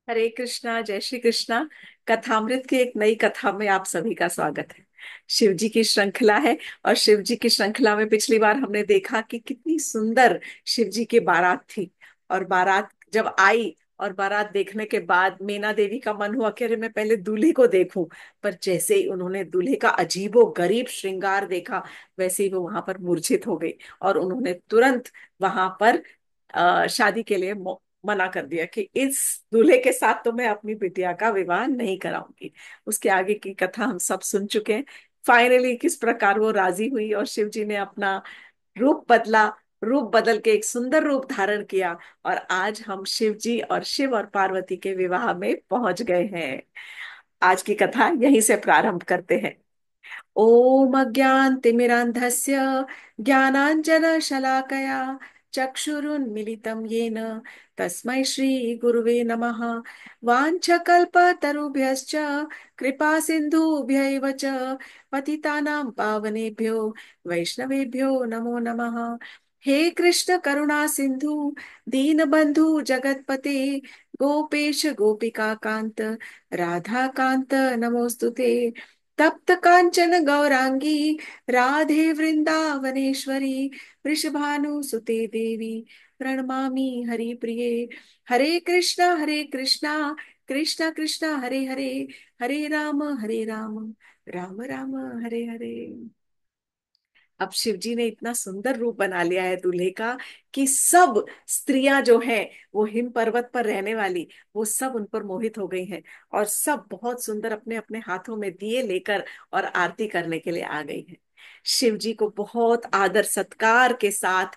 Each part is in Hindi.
हरे कृष्णा, जय श्री कृष्णा। कथामृत की एक नई कथा में आप सभी का स्वागत है। शिव जी की श्रृंखला है। और शिव जी की श्रृंखला में पिछली बार हमने देखा कि कितनी सुंदर शिव जी की बारात थी। और बारात जब आई और बारात देखने के बाद मीना देवी का मन हुआ कि अरे मैं पहले दूल्हे को देखूं। पर जैसे ही उन्होंने दूल्हे का अजीबो गरीब श्रृंगार देखा, वैसे ही वो वहां पर मूर्छित हो गई। और उन्होंने तुरंत वहां पर शादी के लिए मना कर दिया कि इस दूल्हे के साथ तो मैं अपनी बिटिया का विवाह नहीं कराऊंगी। उसके आगे की कथा हम सब सुन चुके हैं। फाइनली किस प्रकार वो राजी हुई और शिव जी ने अपना रूप बदला। रूप बदल के एक सुंदर रूप धारण किया। और आज हम शिव जी और शिव और पार्वती के विवाह में पहुंच गए हैं। आज की कथा यहीं से प्रारंभ करते हैं। ॐ अज्ञानतिमिरान्धस्य ज्ञानाञ्जनशलाकया चक्षुरुन्मिलितं येन तस्मै श्रीगुरुवे नमः। वाञ्छकल्पतरुभ्यश्च कृपासिन्धुभ्यैव च पतितानां पावनेभ्यो वैष्णवेभ्यो नमो नमः। हे कृष्ण करुणा सिंधु दीनबंधु जगतपते गोपेश गोपिका कांत राधा कांत नमोस्तुते। तप्त कांचन गौरांगी राधे वृंदावनेश्वरी वृषभानुसुते देवी प्रणमामि हरिप्रिये। हरे कृष्णा कृष्णा कृष्णा हरे हरे, हरे राम राम राम हरे हरे। अब शिव जी ने इतना सुंदर रूप बना लिया है दूल्हे का कि सब स्त्रियां जो हैं, वो हिम पर्वत पर रहने वाली, वो सब उन पर मोहित हो गई हैं। और सब बहुत सुंदर अपने अपने हाथों में दिए लेकर और आरती करने के लिए आ गई हैं। शिव जी को बहुत आदर सत्कार के साथ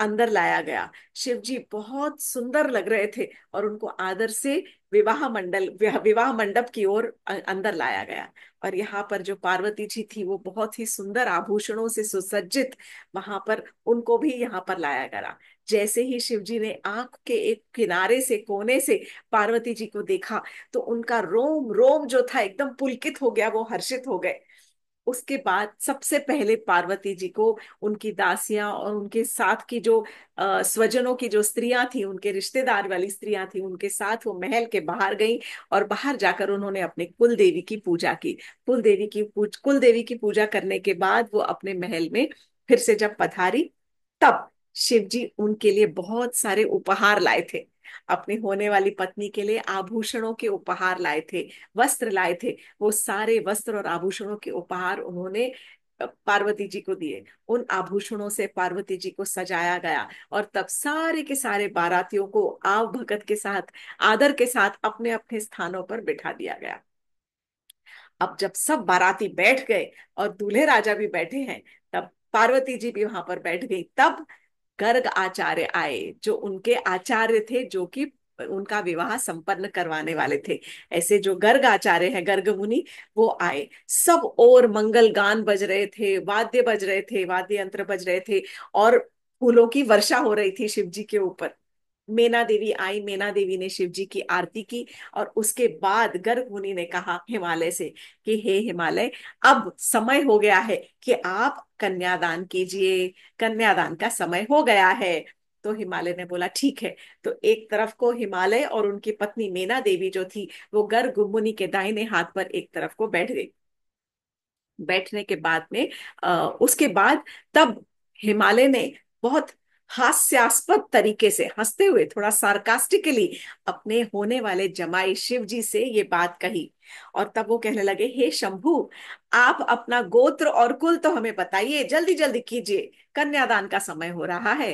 अंदर लाया गया। शिव जी बहुत सुंदर लग रहे थे और उनको आदर से विवाह मंडप की ओर अंदर लाया गया। और यहाँ पर जो पार्वती जी थी वो बहुत ही सुंदर आभूषणों से सुसज्जित, वहां पर उनको भी यहाँ पर लाया गया। जैसे ही शिव जी ने आंख के एक किनारे से कोने से पार्वती जी को देखा, तो उनका रोम रोम जो था एकदम पुलकित हो गया, वो हर्षित हो गए। उसके बाद सबसे पहले पार्वती जी को उनकी दासियां और उनके साथ की जो स्वजनों की जो स्त्रियां थी, उनके रिश्तेदार वाली स्त्रियां थी, उनके साथ वो महल के बाहर गई। और बाहर जाकर उन्होंने अपने कुल देवी की पूजा की। कुल देवी की पूजा करने के बाद वो अपने महल में फिर से जब पधारी, तब शिव जी उनके लिए बहुत सारे उपहार लाए थे। अपनी होने वाली पत्नी के लिए आभूषणों के उपहार लाए थे, वस्त्र लाए थे। वो सारे वस्त्र और आभूषणों के उपहार उन्होंने पार्वती जी को दिए। उन आभूषणों से पार्वती जी को सजाया गया। और तब सारे के सारे बारातियों को आव भगत के साथ, आदर के साथ अपने अपने स्थानों पर बिठा दिया गया। अब जब सब बाराती बैठ गए और दूल्हे राजा भी बैठे हैं, तब पार्वती जी भी वहां पर बैठ गई। तब गर्ग आचार्य आए, जो उनके आचार्य थे, जो कि उनका विवाह संपन्न करवाने वाले थे। ऐसे जो गर्ग आचार्य हैं, गर्ग मुनि, वो आए। सब और मंगल गान बज रहे थे, वाद्य बज रहे थे, वाद्य यंत्र बज रहे थे। और फूलों की वर्षा हो रही थी शिव जी के ऊपर। मीना देवी आई, मीना देवी ने शिव जी की आरती की। और उसके बाद गर्ग मुनि ने कहा हिमालय से कि हे हिमालय, अब समय हो गया है कि आप कन्यादान कीजिए। कन्यादान का समय हो गया है। तो हिमालय ने बोला ठीक है। तो एक तरफ को हिमालय और उनकी पत्नी मीना देवी जो थी, वो गर्ग मुनि के दाहिने हाथ पर एक तरफ को बैठ गई। बैठने के बाद में उसके बाद तब हिमालय ने बहुत हास्यास्पद तरीके से हंसते हुए, थोड़ा सार्कास्टिकली, अपने होने वाले जमाई शिव जी से ये बात कही। और तब वो कहने लगे, हे शंभु, आप अपना गोत्र और कुल तो हमें बताइए, जल्दी जल्दी कीजिए, कन्यादान का समय हो रहा है।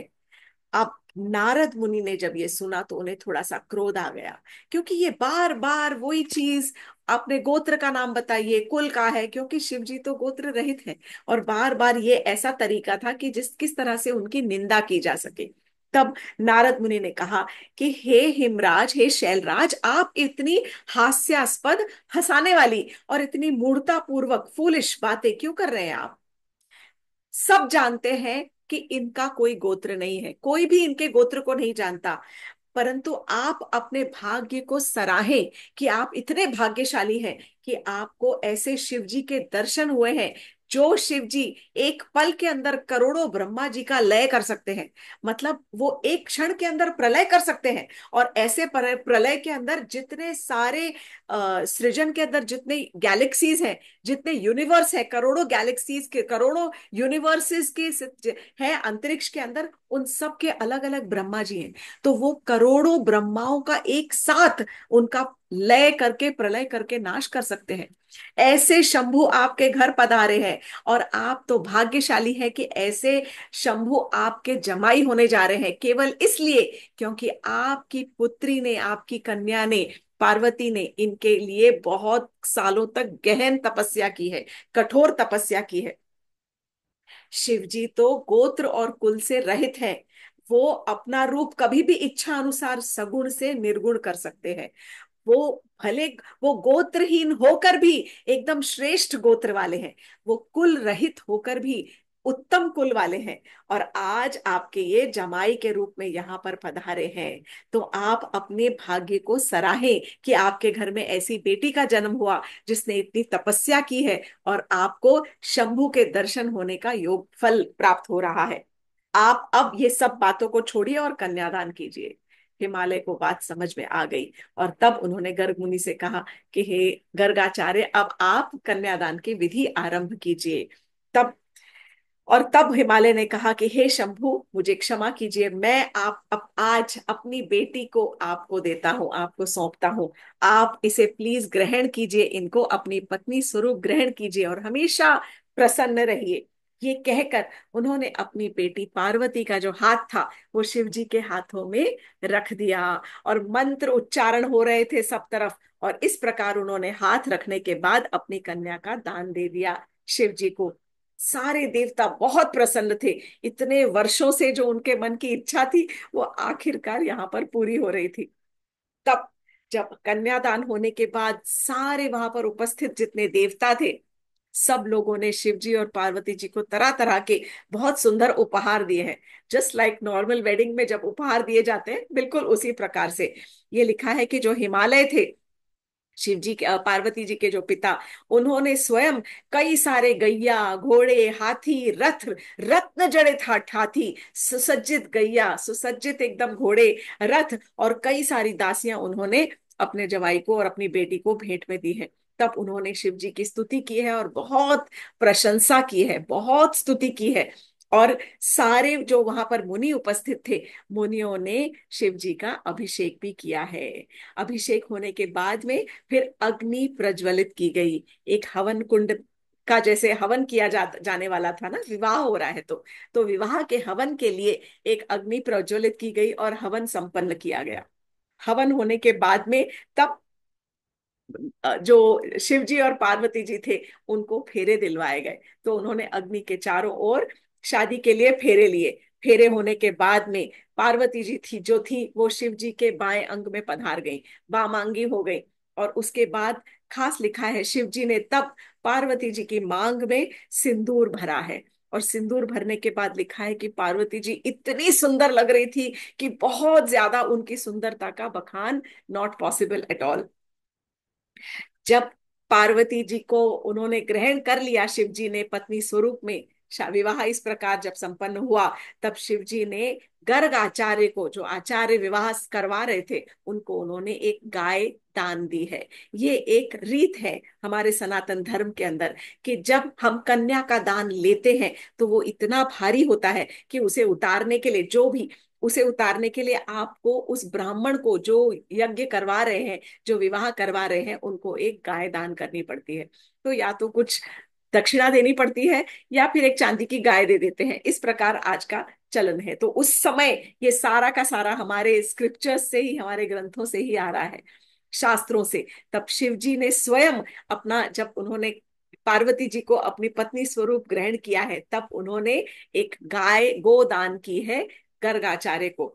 अब नारद मुनि ने जब ये सुना तो उन्हें थोड़ा सा क्रोध आ गया, क्योंकि ये बार बार वही चीज, अपने गोत्र का नाम बताइए, कुल का है, क्योंकि शिव जी तो गोत्र रहित हैं। और बार बार ये ऐसा तरीका था कि जिस किस तरह से उनकी निंदा की जा सके। तब नारद मुनि ने कहा कि हे हिमराज, हे शैलराज, आप इतनी हास्यास्पद, हंसाने वाली और इतनी मूर्खता पूर्वक फूलिश बातें क्यों कर रहे हैं आप? सब जानते हैं कि इनका कोई गोत्र नहीं है, कोई भी इनके गोत्र को नहीं जानता। परंतु आप अपने भाग्य को सराहें कि आप इतने भाग्यशाली हैं कि आपको ऐसे शिव जी के दर्शन हुए हैं। जो शिव जी एक पल के अंदर करोड़ों ब्रह्मा जी का लय कर सकते हैं, मतलब वो एक क्षण के अंदर प्रलय कर सकते हैं। और ऐसे प्रलय के अंदर जितने सारे सृजन के अंदर जितने गैलेक्सीज हैं, जितने यूनिवर्स है, करोड़ों गैलेक्सीज के, करोड़ों यूनिवर्सेस के है अंतरिक्ष के अंदर, उन सब के अलग अलग ब्रह्मा जी हैं। तो वो करोड़ों ब्रह्माओं का एक साथ उनका लय करके प्रलय करके नाश कर सकते हैं। ऐसे शंभु आपके घर पधारे हैं, और आप तो भाग्यशाली हैं कि ऐसे शंभु आपके जमाई होने जा रहे हैं, केवल इसलिए क्योंकि आपकी पुत्री ने, आपकी कन्या ने, पार्वती ने इनके लिए बहुत सालों तक गहन तपस्या की है, कठोर तपस्या की है। शिव जी तो गोत्र और कुल से रहित हैं। वो अपना रूप कभी भी इच्छा अनुसार सगुण से निर्गुण कर सकते हैं। वो भले वो गोत्रहीन होकर भी एकदम श्रेष्ठ गोत्र वाले हैं, वो कुल रहित होकर भी उत्तम कुल वाले हैं, और आज आपके ये जमाई के रूप में यहाँ पर पधारे हैं। तो आप अपने भाग्य को सराहें कि आपके घर में ऐसी बेटी का जन्म हुआ जिसने इतनी तपस्या की है, और आपको शंभु के दर्शन होने का योग फल प्राप्त हो रहा है। आप अब ये सब बातों को छोड़िए और कन्यादान कीजिए। हिमालय को बात समझ में आ गई, और तब उन्होंने गर्ग मुनि से कहा कि हे गर्गाचार्य, अब आप कन्यादान की विधि आरंभ कीजिए। तब और तब हिमालय ने कहा कि हे शंभु, मुझे क्षमा कीजिए, मैं आप आज अपनी बेटी को आपको देता हूँ, आपको सौंपता हूँ। आप इसे प्लीज ग्रहण कीजिए, इनको अपनी पत्नी स्वरूप ग्रहण कीजिए और हमेशा प्रसन्न रहिए। ये कहकर उन्होंने अपनी बेटी पार्वती का जो हाथ था वो शिव जी के हाथों में रख दिया, और मंत्र उच्चारण हो रहे थे सब तरफ, और इस प्रकार उन्होंने हाथ रखने के बाद अपनी कन्या का दान दे दिया शिव जी को। सारे देवता बहुत प्रसन्न थे। इतने वर्षों से जो उनके मन की इच्छा थी वो आखिरकार यहाँ पर पूरी हो रही थी। तब जब कन्यादान होने के बाद सारे वहां पर उपस्थित जितने देवता थे, सब लोगों ने शिव जी और पार्वती जी को तरह तरह के बहुत सुंदर उपहार दिए हैं। जस्ट लाइक नॉर्मल वेडिंग में जब उपहार दिए जाते हैं, बिल्कुल उसी प्रकार से। ये लिखा है कि जो हिमालय थे, शिव जी के पार्वती जी के जो पिता, उन्होंने स्वयं कई सारे गैया, घोड़े, हाथी, रथ, रत्न जड़ित हाथी, सुसज्जित गैया, सुसज्जित एकदम घोड़े, रथ, और कई सारी दासियां उन्होंने अपने जवाई को और अपनी बेटी को भेंट में दी है। तब उन्होंने शिव जी की स्तुति की है और बहुत प्रशंसा की है, बहुत स्तुति की है। और सारे जो वहां पर मुनि उपस्थित थे, मुनियों ने शिव जी का अभिषेक भी किया है। अभिषेक होने के बाद में फिर अग्नि प्रज्वलित की गई। एक हवन कुंड का, जैसे हवन किया जाने वाला था ना, विवाह हो रहा है तो विवाह के हवन के लिए एक अग्नि प्रज्वलित की गई और हवन संपन्न किया गया। हवन होने के बाद में तब जो शिव जी और पार्वती जी थे उनको फेरे दिलवाए गए। तो उन्होंने अग्नि के चारों ओर शादी के लिए फेरे लिए। फेरे होने के बाद में पार्वती जी थी जो थी वो शिव जी के बाएं अंग में पधार गई, वामांगी हो गई। और उसके बाद खास लिखा है, शिव जी ने तब पार्वती जी की मांग में सिंदूर भरा है। और सिंदूर भरने के बाद लिखा है कि पार्वती जी इतनी सुंदर लग रही थी कि बहुत ज्यादा उनकी सुंदरता का बखान नॉट पॉसिबल एट ऑल। जब पार्वती जी को उन्होंने ग्रहण कर लिया शिव जी ने पत्नी स्वरूप में, विवाह इस प्रकार जब संपन्न हुआ, तब शिव जी ने गर्ग आचार्य को, जो आचार्य विवाह करवा रहे थे, उनको उन्होंने एक गाय दान दी है। ये एक रीत है हमारे सनातन धर्म के अंदर कि जब हम कन्या का दान लेते हैं तो वो इतना भारी होता है कि उसे उतारने के लिए, जो भी उसे उतारने के लिए आपको उस ब्राह्मण को जो यज्ञ करवा रहे हैं, जो विवाह करवा रहे हैं, उनको एक गाय दान करनी पड़ती है। तो या तो कुछ दक्षिणा देनी पड़ती है या फिर एक चांदी की गाय दे देते हैं। इस प्रकार आज का चलन है। तो उस समय ये सारा का सारा हमारे स्क्रिप्चर्स से ही, हमारे ग्रंथों से ही आ रहा है, शास्त्रों से। तब शिव जी ने स्वयं अपना, जब उन्होंने पार्वती जी को अपनी पत्नी स्वरूप ग्रहण किया है, तब उन्होंने एक गाय गोदान की है गर्गाचार्य को।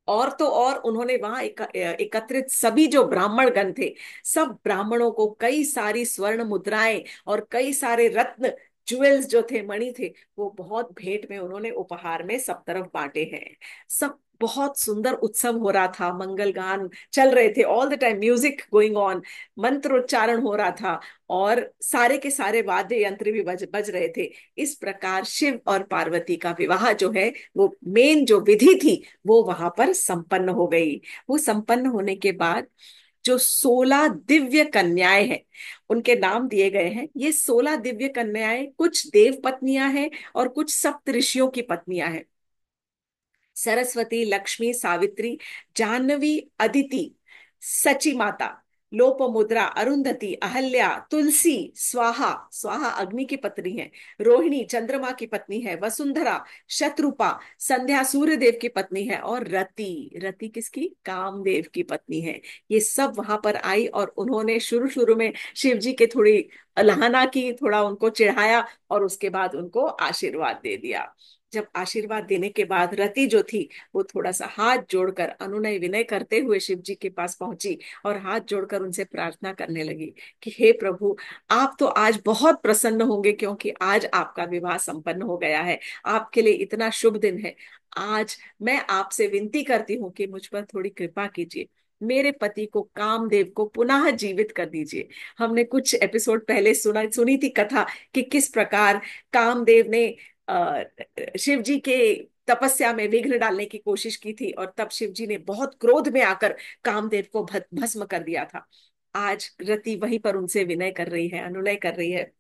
और तो और उन्होंने वहां एकत्रित सभी जो ब्राह्मण गण थे, सब ब्राह्मणों को कई सारी स्वर्ण मुद्राएं और कई सारे रत्न, ज्वेल्स जो थे, मणि थे, वो बहुत भेंट में उन्होंने उपहार में सब तरफ बांटे हैं। सब बहुत सुंदर उत्सव हो रहा था, मंगल गान चल रहे थे, all the time music going on, मंत्रोच्चारण हो रहा था, और सारे के सारे वाद्य यंत्र भी बज बज रहे थे। इस प्रकार शिव और पार्वती का विवाह जो है, वो मेन जो विधि थी, वो वहां पर संपन्न हो गई। वो संपन्न होने के बाद जो 16 दिव्य कन्याएं हैं, उनके नाम दिए गए हैं। ये 16 दिव्य कन्याएं कुछ देव पत्नियां हैं और कुछ सप्त ऋषियों की पत्नियां हैं। सरस्वती, लक्ष्मी, सावित्री, जाह्नवी, अदिति, सची माता, लोपमुद्रा, अरुंधति, अहल्या, तुलसी, स्वाहा, स्वाहा अग्नि की पत्नी है, रोहिणी चंद्रमा की पत्नी है, वसुंधरा, शत्रुपा, संध्या सूर्य देव की पत्नी है, और रति, रति किसकी, कामदेव की पत्नी है। ये सब वहां पर आई और उन्होंने शुरू शुरू में शिव जी के थोड़ी अलाहना की, थोड़ा उनको चिढ़ाया, और उसके बाद उनको आशीर्वाद दे दिया। जब आशीर्वाद देने के बाद रति जो थी, वो थोड़ा सा हाथ जोड़कर अनुनय विनय करते हुए शिव जी के पास पहुंची, और हाथ जोड़कर उनसे प्रार्थना करने लगी कि हे प्रभु, आप तो आज बहुत प्रसन्न होंगे, क्योंकि आज आपका विवाह संपन्न हो गया है, आपके लिए इतना शुभ दिन है। आज मैं आपसे विनती करती हूँ कि मुझ पर थोड़ी कृपा कीजिए, मेरे पति को, कामदेव को पुनः जीवित कर दीजिए। हमने कुछ एपिसोड पहले सुनी थी कथा, कि किस प्रकार कामदेव ने शिव जी के तपस्या में विघ्न डालने की कोशिश की थी, और तब शिव जी ने बहुत क्रोध में आकर कामदेव को भस्म कर दिया था। आज रति वहीं पर उनसे विनय कर रही है, अनुनय कर रही है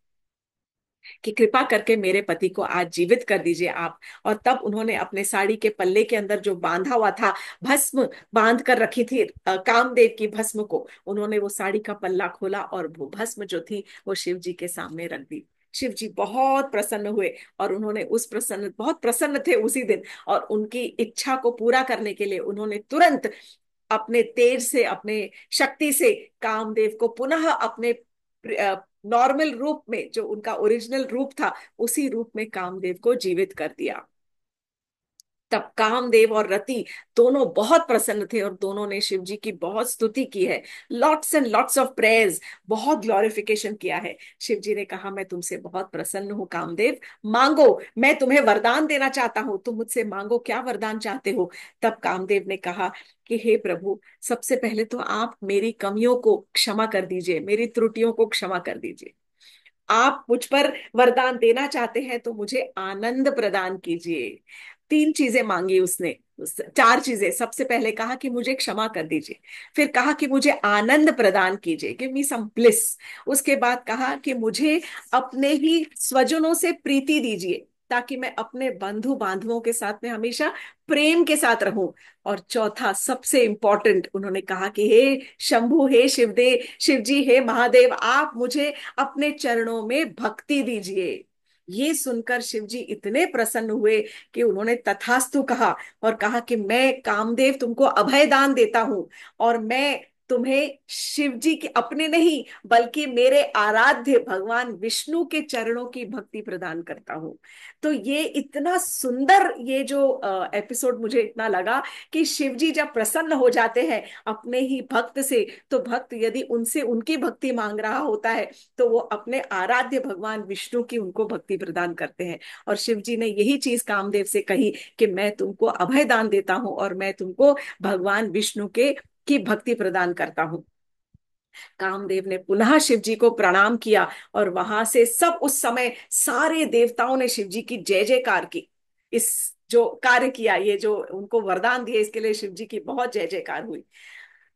कि कृपा करके मेरे पति को आज जीवित कर दीजिए आप। और तब उन्होंने अपने साड़ी के पल्ले के अंदर जो बांधा हुआ था, भस्म बांध कर रखी थी, कामदेव की भस्म को, उन्होंने वो साड़ी का पल्ला खोला और वो भस्म जो थी वो शिव जी के सामने रख दी। शिव जी बहुत प्रसन्न हुए, और उन्होंने बहुत प्रसन्न थे उसी दिन, और उनकी इच्छा को पूरा करने के लिए उन्होंने तुरंत अपने तेज से, अपने शक्ति से कामदेव को पुनः अपने नॉर्मल रूप में, जो उनका ओरिजिनल रूप था, उसी रूप में कामदेव को जीवित कर दिया। तब कामदेव और रति दोनों बहुत प्रसन्न थे, और दोनों ने शिव जी की बहुत स्तुति की है, lots and lots of prayers, बहुत ग्लोरिफिकेशन किया है। शिव जी ने कहा, मैं तुमसे बहुत प्रसन्न हूँ कामदेव, मांगो, मैं तुम्हें वरदान देना चाहता हूँ, तुम मुझसे मांगो, क्या वरदान चाहते हो। तब कामदेव ने कहा कि हे प्रभु, सबसे पहले तो आप मेरी कमियों को क्षमा कर दीजिए, मेरी त्रुटियों को क्षमा कर दीजिए। आप मुझ पर वरदान देना चाहते हैं तो मुझे आनंद प्रदान कीजिए। तीन चीजें मांगी उसने, चार चीजें। सबसे पहले कहा कि मुझे क्षमा कर दीजिए, फिर कहा कि मुझे आनंद प्रदान कीजिए, गिव मी सम ब्लिस। उसके बाद कहा कि मुझे अपने ही स्वजनों से प्रीति दीजिए, ताकि मैं अपने बंधु बांधवों के साथ में हमेशा प्रेम के साथ रहूं। और चौथा सबसे इंपॉर्टेंट, उन्होंने कहा कि हे शंभु, हे शिव जी, हे महादेव, आप मुझे अपने चरणों में भक्ति दीजिए। ये सुनकर शिव जी इतने प्रसन्न हुए कि उन्होंने तथास्तु कहा, और कहा कि मैं कामदेव तुमको अभय दान देता हूं, और मैं तुम्हें शिव जी के अपने नहीं, बल्कि मेरे आराध्य भगवान विष्णु के चरणों की भक्ति प्रदान करता हूं। तो ये इतना सुंदर, ये जो एपिसोड मुझे इतना लगा कि शिव जी जब प्रसन्न हो जाते हैं अपने ही भक्त से, तो भक्त यदि उनसे उनकी भक्ति मांग रहा होता है, तो वो अपने आराध्य भगवान विष्णु की उनको भक्ति प्रदान करते हैं। और शिव जी ने यही चीज कामदेव से कही कि मैं तुमको अभय दान देता हूं, और मैं तुमको भगवान विष्णु के की भक्ति प्रदान करता हूं। कामदेव ने पुनः शिव जी को प्रणाम किया, और वहां से सब, उस समय सारे देवताओं ने शिव जी की जय जयकार की। इस जो कार्य किया, ये जो उनको वरदान दिए, इसके लिए शिव जी की बहुत जय जयकार हुई।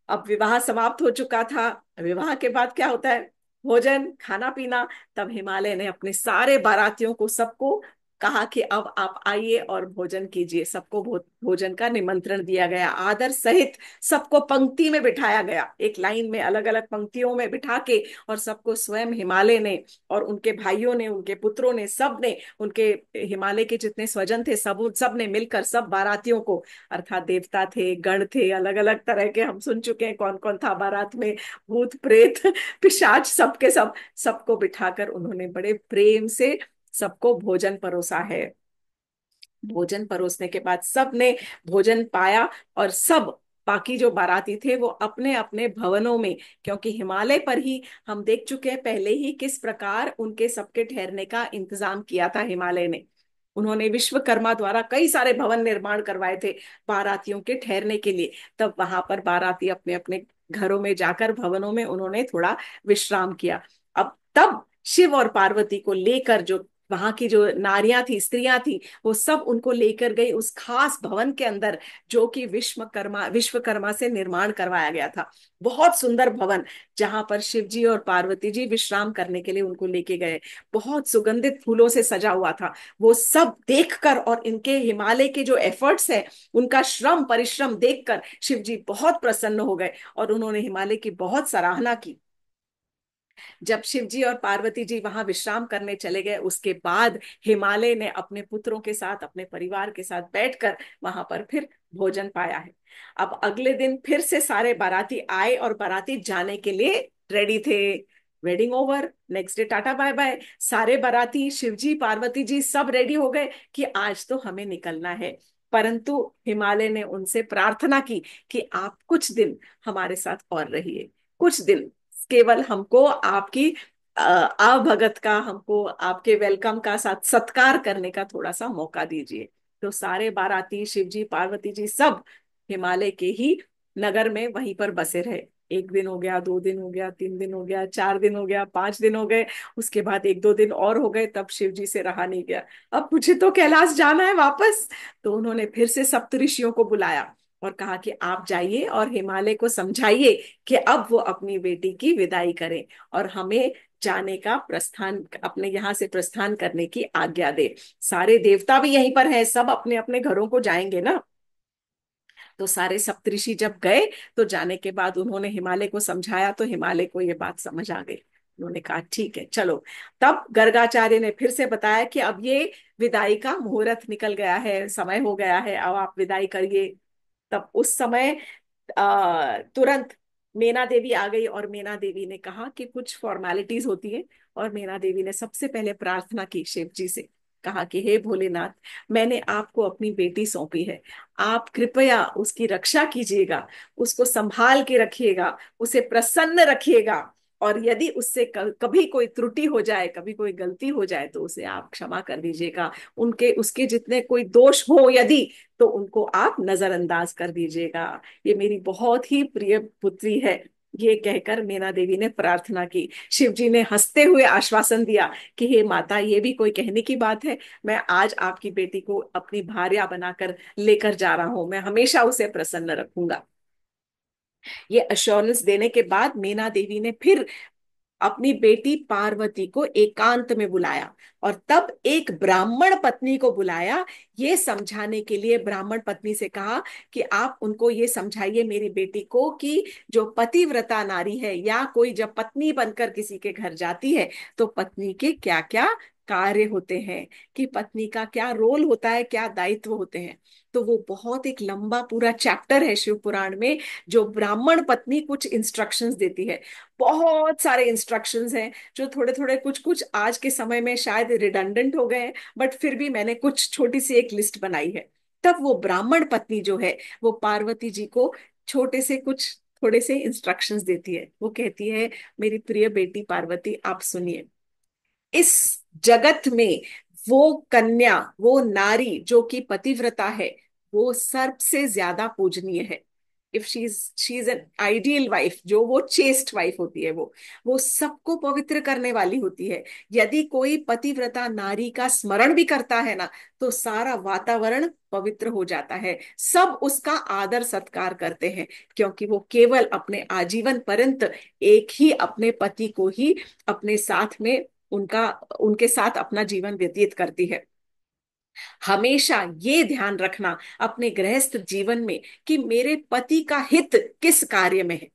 अब विवाह समाप्त हो चुका था। विवाह के बाद क्या होता है, भोजन, खाना पीना। तब हिमालय ने अपने सारे बारातियों को, सबको कहा कि अब आप आइए और भोजन कीजिए। सबको भोजन का निमंत्रण दिया गया, आदर सहित सबको पंक्ति में बिठाया गया, एक लाइन में, अलग अलग पंक्तियों में बिठा के, और सबको स्वयं हिमालय ने, और उनके भाइयों ने, उनके पुत्रों ने, सब ने, उनके हिमालय के जितने स्वजन थे, सब ने मिलकर सब बारातियों को, अर्थात देवता थे, गण थे, अलग अलग तरह के, हम सुन चुके हैं कौन कौन था बारात में, भूत प्रेत पिशाच, सबके सब, सबको बिठाकर उन्होंने बड़े प्रेम से सबको भोजन परोसा है। भोजन परोसने के बाद सब ने भोजन पाया, और सब बाकी जो बाराती थे वो अपने अपने भवनों में, क्योंकि हिमालय पर ही हम देख चुके हैं पहले ही किस प्रकार उनके सबके ठहरने का इंतजाम किया था हिमालय ने। उन्होंने विश्वकर्मा द्वारा कई सारे भवन निर्माण करवाए थे बारातियों के ठहरने के लिए। तब वहां पर बाराती अपने अपने घरों में जाकर, भवनों में उन्होंने थोड़ा विश्राम किया। अब तब शिव और पार्वती को लेकर, जो वहां की जो नारियां थी, स्त्रियां थी, वो सब उनको लेकर गई उस खास भवन के अंदर, जो कि विश्वकर्मा से निर्माण करवाया गया था। बहुत सुंदर भवन, जहां पर शिव जी और पार्वती जी विश्राम करने के लिए उनको लेके गए। बहुत सुगंधित फूलों से सजा हुआ था। वो सब देखकर और इनके हिमालय के जो एफर्ट्स है, उनका श्रम परिश्रम देखकर शिव जी बहुत प्रसन्न हो गए और उन्होंने हिमालय की बहुत सराहना की। जब शिव जी और पार्वती जी वहां विश्राम करने चले गए, उसके बाद हिमालय ने अपने पुत्रों के साथ, अपने परिवार के साथ बैठकर वहां पर फिर भोजन पाया है। अब अगले दिन फिर से सारे बाराती आए और बाराती जाने के लिए रेडी थे। Wedding over, next day tata bye bye. सारे बाराती, शिव जी पार्वती जी सब रेडी हो गए कि आज तो हमें निकलना है। परंतु हिमालय ने उनसे प्रार्थना की कि आप कुछ दिन हमारे साथ और रहिए, कुछ दिन केवल हमको आपकी आवभगत का, हमको आपके वेलकम का साथ सत्कार करने का थोड़ा सा मौका दीजिए। तो सारे बाराती, शिव जी पार्वती जी सब हिमालय के ही नगर में वहीं पर बसे रहे। एक दिन हो गया, 2 दिन हो गया, 3 दिन हो गया, 4 दिन हो गया, 5 दिन हो गए। उसके बाद 1-2 दिन और हो गए, तब शिव जी से रहा नहीं गया। अब मुझे तो कैलाश जाना है वापस। तो उन्होंने फिर से सप्तऋषियों को बुलाया और कहा कि आप जाइए और हिमालय को समझाइए कि अब वो अपनी बेटी की विदाई करें और हमें जाने का प्रस्थान, अपने यहाँ से प्रस्थान करने की आज्ञा दे। सारे देवता भी यहीं पर हैं, सब अपने अपने घरों को जाएंगे ना। तो सारे सप्तऋषि जब गए, तो जाने के बाद उन्होंने हिमालय को समझाया, तो हिमालय को ये बात समझ आ गई। उन्होंने कहा ठीक है चलो। तब गर्गाचार्य ने फिर से बताया कि अब ये विदाई का मुहूर्त निकल गया है, समय हो गया है, अब आप विदाई करिए। तब उस समय तुरंत मीना देवी आ गई और मीना देवी ने कहा कि कुछ फॉर्मेलिटीज होती है। और मीना देवी ने सबसे पहले प्रार्थना की शिव जी से, कहा कि हे भोलेनाथ, मैंने आपको अपनी बेटी सौंपी है, आप कृपया उसकी रक्षा कीजिएगा, उसको संभाल के रखिएगा, उसे प्रसन्न रखिएगा। और यदि उससे कभी कोई त्रुटि हो जाए, कभी कोई गलती हो जाए, तो उसे आप क्षमा कर दीजिएगा। उनके उसके जितने कोई दोष हो यदि, तो उनको आप नजरअंदाज कर दीजिएगा। ये मेरी बहुत ही प्रिय पुत्री है। ये कहकर मीना देवी ने प्रार्थना की। शिव जी ने हंसते हुए आश्वासन दिया कि हे माता, ये भी कोई कहने की बात है, मैं आज आपकी बेटी को अपनी भार्या बनाकर लेकर जा रहा हूं, मैं हमेशा उसे प्रसन्न रखूंगा। ये अश्योरेंस देने के बाद मीना देवी ने फिर अपनी बेटी पार्वती को एकांत में बुलाया और तब एक ब्राह्मण पत्नी को बुलाया। ये समझाने के लिए ब्राह्मण पत्नी से कहा कि आप उनको ये समझाइए मेरी बेटी को कि जो पतिव्रता नारी है, या कोई जब पत्नी बनकर किसी के घर जाती है, तो पत्नी के क्या क्या कार्य होते हैं, कि पत्नी का क्या रोल होता है, क्या दायित्व होते हैं। तो वो बहुत एक लंबा पूरा चैप्टर है शिव पुराण में, जो ब्राह्मण पत्नी कुछ इंस्ट्रक्शंस देती है। बहुत सारे इंस्ट्रक्शंस हैं, जो थोड़े थोड़े कुछ कुछ आज के समय में शायद रिडंडेंट हो गए हैं, बट फिर भी मैंने कुछ छोटी सी एक लिस्ट बनाई है। तब वो ब्राह्मण पत्नी जो है, वो पार्वती जी को छोटे से कुछ थोड़े से इंस्ट्रक्शंस देती है। वो कहती है, मेरी प्रिय बेटी पार्वती, आप सुनिए, इस जगत में वो कन्या, वो नारी जो कि पतिव्रता है, वो सबसे ज्यादा पूजनीय है। If she is an ideal wife, जो वो चेस्ट वाइफ होती है, वो सबको पवित्र करने वाली होती है। यदि कोई पतिव्रता नारी का स्मरण भी करता है ना, तो सारा वातावरण पवित्र हो जाता है, सब उसका आदर सत्कार करते हैं, क्योंकि वो केवल अपने आजीवन पर्यंत एक ही अपने पति को ही अपने साथ में, उनका उनके साथ अपना जीवन व्यतीत करती है। हमेशा ये ध्यान रखना अपने गृहस्थ जीवन में कि मेरे पति का हित किस कार्य में है,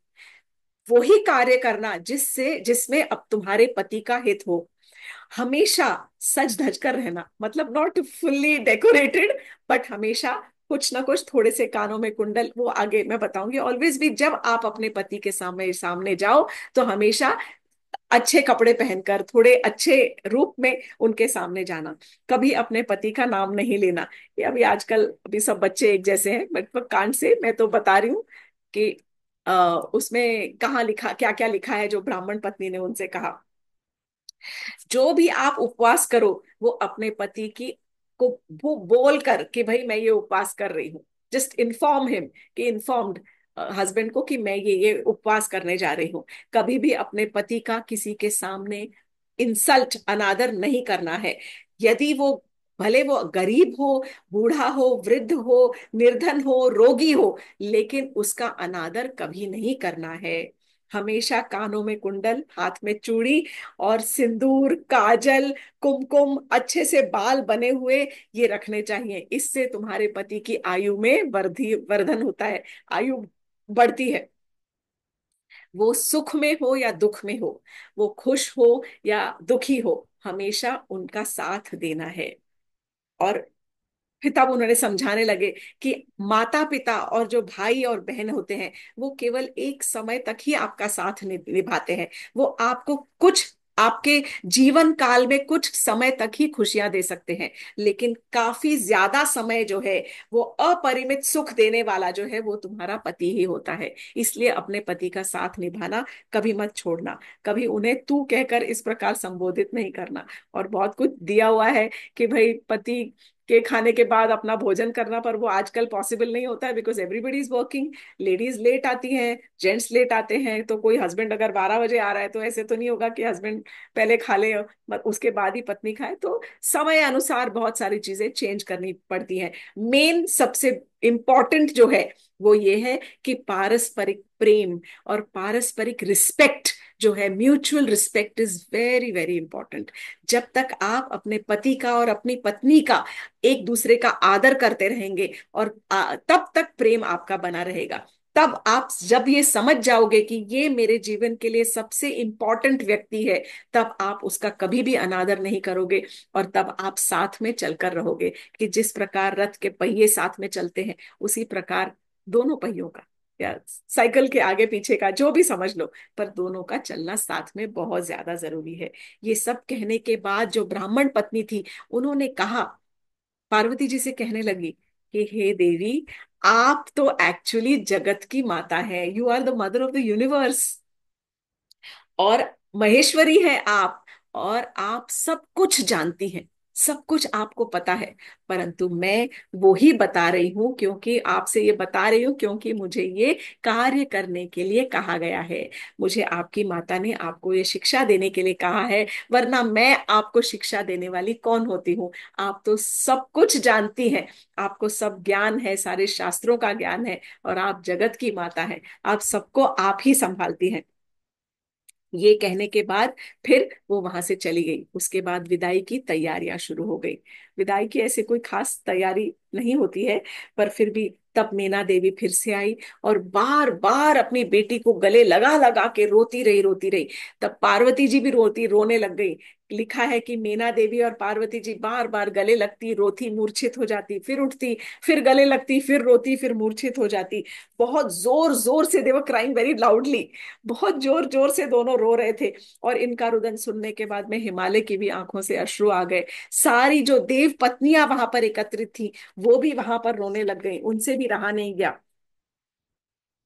वही कार्य करना जिसमें अब तुम्हारे पति का हित हो। हमेशा सज धज कर रहना, मतलब नॉट फुल्ली डेकोरेटेड, बट हमेशा कुछ ना कुछ, थोड़े से कानों में कुंडल, वो आगे मैं बताऊंगी। ऑलवेज भी जब आप अपने पति के सामने सामने जाओ, तो हमेशा अच्छे कपड़े पहनकर, थोड़े अच्छे रूप में उनके सामने जाना। कभी अपने पति का नाम नहीं लेना। ये अभी आजकल अभी सब बच्चे एक जैसे हैं, बट कांड से मैं तो बता रही हूँ कि उसमें कहाँ लिखा, क्या क्या लिखा है, जो ब्राह्मण पत्नी ने उनसे कहा, जो भी आप उपवास करो, वो अपने पति की को बोल कर कि भाई मैं ये उपवास कर रही हूँ, जस्ट इन्फॉर्म हिम, कि इन्फॉर्म्ड हस्बैंड को कि मैं ये उपवास करने जा रही हूँ। कभी भी अपने पति का किसी के सामने इंसल्ट, अनादर नहीं करना है। यदि वो, भले वो गरीब हो, बूढ़ा हो, वृद्ध हो, निर्धन हो, रोगी हो, लेकिन उसका अनादर कभी नहीं करना है। हमेशा कानों में कुंडल, हाथ में चूड़ी और सिंदूर, काजल, कुमकुम, अच्छे से बाल बने हुए ये रखने चाहिए। इससे तुम्हारे पति की आयु में वृद्धि, वर्धन होता है, आयु बढ़ती है। वो सुख में हो या दुख में हो, वो खुश हो या दुखी हो, हमेशा उनका साथ देना है। और फिर तब उन्होंने समझाने लगे कि माता पिता और जो भाई और बहन होते हैं, वो केवल एक समय तक ही आपका साथ निभाते हैं। वो आपको कुछ, आपके जीवन काल में कुछ समय तक ही खुशियां दे सकते हैं, लेकिन काफी ज्यादा समय जो है, वो अपरिमित सुख देने वाला जो है, वो तुम्हारा पति ही होता है। इसलिए अपने पति का साथ निभाना कभी मत छोड़ना। कभी उन्हें तू कहकर इस प्रकार संबोधित नहीं करना। और बहुत कुछ दिया हुआ है कि भाई पति के खाने के बाद अपना भोजन करना, पर वो आजकल पॉसिबल नहीं होता है, because everybody is working. Ladies late आती हैं, जेंट्स लेट आते हैं, तो कोई हस्बैंड अगर 12 बजे आ रहा है तो ऐसे तो नहीं होगा कि हस्बैंड पहले खा ले और उसके बाद ही पत्नी खाए। तो समय अनुसार बहुत सारी चीजें चेंज करनी पड़ती हैं। मेन सबसे इम्पोर्टेंट जो है वो ये है कि पारस्परिक प्रेम और पारस्परिक रिस्पेक्ट जो है, mutual respect is very very important. जब तक आप अपने पति का और अपनी पत्नी का एक दूसरे का आदर करते रहेंगे, और तब तक प्रेम आपका बना रहेगा। तब आप जब ये समझ जाओगे कि ये मेरे जीवन के लिए सबसे इंपॉर्टेंट व्यक्ति है, तब आप उसका कभी भी अनादर नहीं करोगे, और तब आप साथ में चलकर रहोगे। कि जिस प्रकार रथ के पहिए साथ में चलते हैं, उसी प्रकार दोनों पहियों का, या साइकिल के आगे पीछे का जो भी समझ लो, पर दोनों का चलना साथ में बहुत ज्यादा जरूरी है। ये सब कहने के बाद जो ब्राह्मण पत्नी थी, उन्होंने कहा, पार्वती जी से कहने लगी कि हे देवी, आप तो एक्चुअली जगत की माता है, you are the mother of the universe, और महेश्वरी है आप, और आप सब कुछ जानती हैं, सब कुछ आपको पता है। परंतु मैं वो ही बता रही हूँ, क्योंकि आपसे ये बता रही हूँ क्योंकि मुझे ये कार्य करने के लिए कहा गया है। मुझे आपकी माता ने आपको ये शिक्षा देने के लिए कहा है, वरना मैं आपको शिक्षा देने वाली कौन होती हूँ। आप तो सब कुछ जानती हैं, आपको सब ज्ञान है, सारे शास्त्रों का ज्ञान है, और आप जगत की माता हैं, आप सबको आप ही संभालती हैं। ये कहने के बाद फिर वो वहां से चली गई। उसके बाद विदाई की तैयारियां शुरू हो गई। विदाई की ऐसे कोई खास तैयारी नहीं होती है, पर फिर भी तब मीना देवी फिर से आई, और बार बार अपनी बेटी को गले लगा लगा के रोती रही, रोती रही। तब पार्वती जी भी रोने लग गई। लिखा है कि मीना देवी और पार्वती जी बार बार गले लगती, रोती, मूर्छित हो जाती, फिर उठती, फिर गले लगती, फिर रोती, फिर मूर्छित हो जाती। बहुत जोर जोर से, दे वर क्राइंग वेरी लाउडली, बहुत जोर जोर से दोनों रो रहे थे। और इनका रुदन सुनने के बाद में हिमालय की भी आंखों से अश्रु आ गए। सारी जो देव पत्नियां वहां पर एकत्रित थी, वो भी वहां पर रोने लग गई, उनसे भी रहा नहीं गया।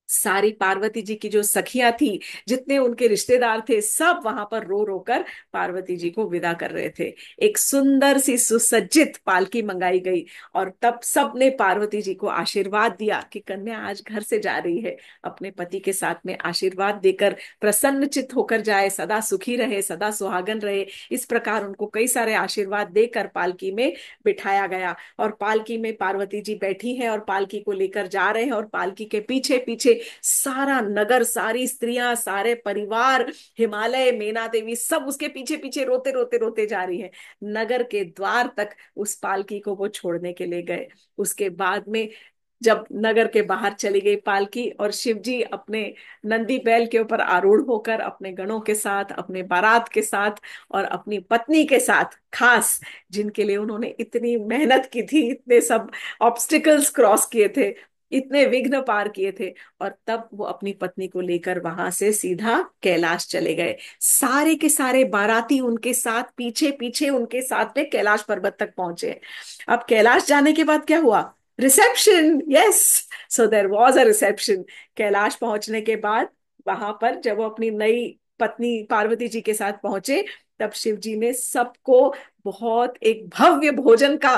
सारी पार्वती जी की जो सखियां थी, जितने उनके रिश्तेदार थे, सब वहां पर रो रो कर पार्वती जी को विदा कर रहे थे। एक सुंदर सी सुसज्जित पालकी मंगाई गई, और तब सब ने पार्वती जी को आशीर्वाद दिया कि कन्या आज घर से जा रही है, अपने पति के साथ में आशीर्वाद देकर प्रसन्नचित्त होकर जाए, सदा सुखी रहे, सदा सुहागन रहे। इस प्रकार उनको कई सारे आशीर्वाद देकर पालकी में बिठाया गया। और पालकी में पार्वती जी बैठी हैं, और पालकी को लेकर जा रहे हैं, और पालकी के पीछे पीछे सारा नगर, सारी स्त्रियां, सारे परिवार, हिमालय, मीना देवी, सब उसके पीछे पीछे रोते रोते रोते जा रही है। नगर के द्वार तक उस पालकी को वो छोड़ने के लिए गए। उसके बाद में जब नगर के बाहर चली गई पालकी, और शिव जी अपने नंदी बैल के ऊपर आरूढ़ होकर अपने गणों के साथ, अपने बारात के साथ, और अपनी पत्नी के साथ खास, जिनके लिए उन्होंने इतनी मेहनत की थी, इतने सब ऑब्स्टिकल्स क्रॉस किए थे, इतने विघ्न पार किए थे, और तब वो अपनी पत्नी को लेकर वहां से सीधा कैलाश चले गए। सारे के सारे बाराती उनके साथ, पीछे पीछे उनके साथ में कैलाश पर्वत तक पहुंचे। अब कैलाश जाने के बाद क्या हुआ? Reception, yes. So there was a reception. Kailash पहुंचने के बाद वहां पर जब वो अपनी नई पत्नी पार्वती जी के साथ पहुंचे, तब शिव जी ने सबको बहुत एक भव्य भोजन का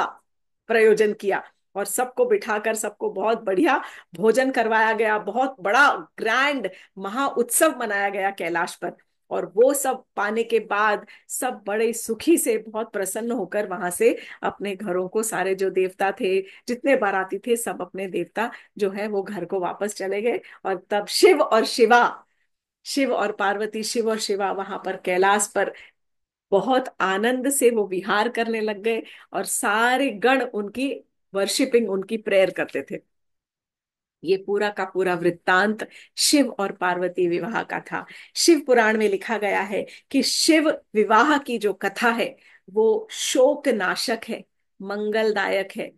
प्रयोजन किया और सबको बिठाकर सबको बहुत बढ़िया भोजन करवाया गया, बहुत बड़ा ग्रैंड महा उत्सव मनाया गया कैलाश पर। और वो सब पाने के बाद सब बड़े सुखी से बहुत प्रसन्न होकर वहां से अपने घरों को, सारे जो देवता थे, जितने बाराती थे, सब अपने देवता जो है वो घर को वापस चले गए। और तब शिव और शिवा, शिव और पार्वती, शिव और शिवा वहां पर कैलाश पर बहुत आनंद से वो विहार करने लग गए और सारे गण उनकी वर्शिपिंग, उनकी प्रेयर करते थे। ये पूरा का पूरा वृत्तांत शिव और पार्वती विवाह का था। शिव पुराण में लिखा गया है कि शिव विवाह की जो कथा है वो शोक नाशक है, मंगलदायक है,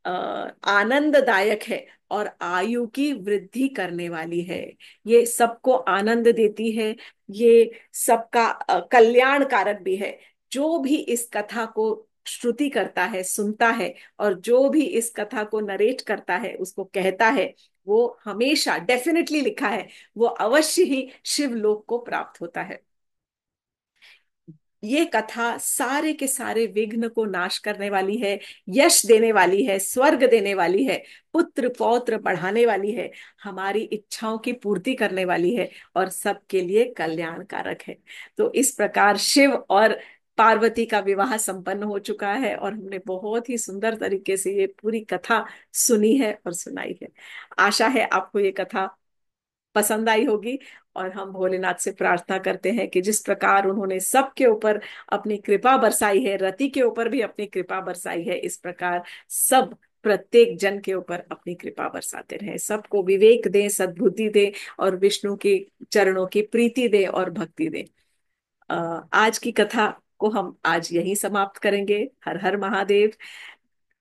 आनंददायक है और आयु की वृद्धि करने वाली है। ये सबको आनंद देती है, ये सबका कल्याण कारक भी है। जो भी इस कथा को श्रुति करता है, सुनता है, और जो भी इस कथा को नरेट करता है, उसको कहता है, वो हमेशा, डेफिनेटली लिखा है, वो अवश्य ही शिवलोक को प्राप्त होता है। ये कथा सारे के सारे विघ्न को नाश करने वाली है, यश देने वाली है, स्वर्ग देने वाली है, पुत्र पौत्र बढ़ाने वाली है, हमारी इच्छाओं की पूर्ति करने वाली है और सबके लिए कल्याणकारक है। तो इस प्रकार शिव और पार्वती का विवाह संपन्न हो चुका है और हमने बहुत ही सुंदर तरीके से ये पूरी कथा सुनी है और सुनाई है। आशा है आपको ये कथा पसंद आई होगी। और हम भोलेनाथ से प्रार्थना करते हैं कि जिस प्रकार उन्होंने सबके ऊपर अपनी कृपा बरसाई है, रति के ऊपर भी अपनी कृपा बरसाई है, इस प्रकार सब प्रत्येक जन के ऊपर अपनी कृपा बरसाते रहे, सबको विवेक दें, सद्बुद्धि दें और विष्णु के चरणों की प्रीति दें और भक्ति दें। आज की कथा को हम आज यहीं समाप्त करेंगे। हर हर महादेव।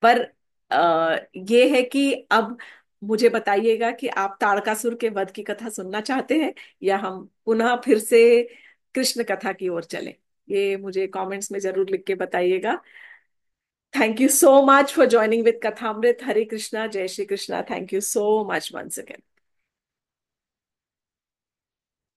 पर ये है कि अब मुझे बताइएगा कि आप ताड़कासुर के वध की कथा सुनना चाहते हैं या हम पुनः फिर से कृष्ण कथा की ओर चलें। ये मुझे कमेंट्स में जरूर लिख के बताइएगा। Thank you so much for joining with Kathamrit. Hare Krishna, जय Shri Krishna. Thank you so much once again.